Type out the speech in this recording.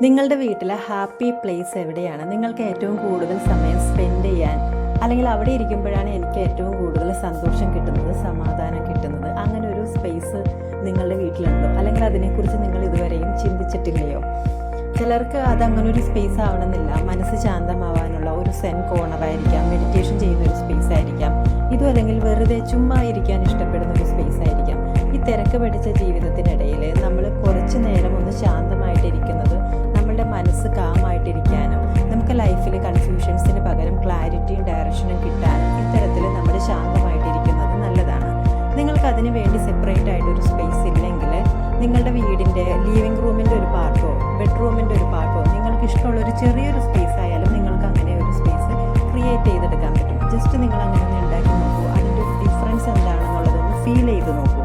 നിങ്ങളുടെ വീട്ടിലെ happy place എവിടെയാണ്? നിങ്ങൾക്ക് ഏറ്റവും കൂടുതൽ സമയം സ്പെൻഡ് ചെയ്യാൻ, അല്ലെങ്കിൽ അവിടെ ഇരിക്കുമ്പോഴാണ് എനിക്ക് ഏറ്റവും കൂടുതൽ സന്തോഷം കിട്ടുന്നത്, സമാധാനം കിട്ടുന്നത്, അങ്ങനെ ഒരു സ്പേസ് നിങ്ങളുടെ വീട്ടിലുണ്ടോ? അല്ലെങ്കിൽ അതിനെക്കുറിച്ച് നിങ്ങൾ ഇതുവരെയും ചിന്തിച്ചിട്ടില്ലയോ? ചിലർക്ക് അതങ്ങനെ ഒരു സ്പേസ് ആവണമെന്നില്ല. മനസ്സ് ശാന്തമാവാനുള്ള ഒരു സെൻ കോർണറായിരിക്കാം, മെഡിറ്റേഷൻ ചെയ്യുന്ന ഒരു സ്പേസ് ആയിരിക്കാം, ഇതും അല്ലെങ്കിൽ വെറുതെ ചുമ്മാ ഇരിക്കാൻ ഇഷ്ടപ്പെടുന്ന ഒരു സ്പേസ് ആയിരിക്കാം. ഈ തിരക്ക് പിടിച്ച ജീവിതത്തിനിടയിൽ നമ്മൾ കുറച്ച് നേരം ഒന്ന് ശാന്തമായിട്ടിരിക്കുന്നത് നമ്മളുടെ മനസ്സ് കാമായിട്ടിരിക്കാനും നമുക്ക് ലൈഫിൽ കൺഫ്യൂഷൻസിന് പകരം ക്ലാരിറ്റിയും ഡയറക്ഷനും കിട്ടാനും ഇത്തരത്തിൽ നമ്മൾ ശാന്തമായിട്ടിരിക്കുന്നത് നല്ലതാണ്. നിങ്ങൾക്ക് അതിന് വേണ്ടി സെപ്പറേറ്റ് ആയിട്ടൊരു സ്പേസ് ഇല്ലെങ്കിൽ നിങ്ങളുടെ വീടിൻ്റെ ലിവിങ് റൂമിൻ്റെ ഒരു പാർട്ടോ ബെഡ്റൂമിൻ്റെ ഒരു പാർട്ടോ നിങ്ങൾക്ക് ഇഷ്ടമുള്ളൊരു ചെറിയൊരു സ്പേസ് ആയാലും നിങ്ങൾക്ക് അങ്ങനെ ഒരു സ്പേസ് ക്രിയേറ്റ് ചെയ്തെടുക്കാൻ പറ്റും. ജസ്റ്റ് നിങ്ങൾ അങ്ങനെ ഒന്ന് ഉണ്ടാക്കി നോക്കൂ. അതിൻ്റെ ഡിഫറൻസ് എന്താണെന്നുള്ളതൊന്ന് ഫീൽ ചെയ്ത് നോക്കൂ.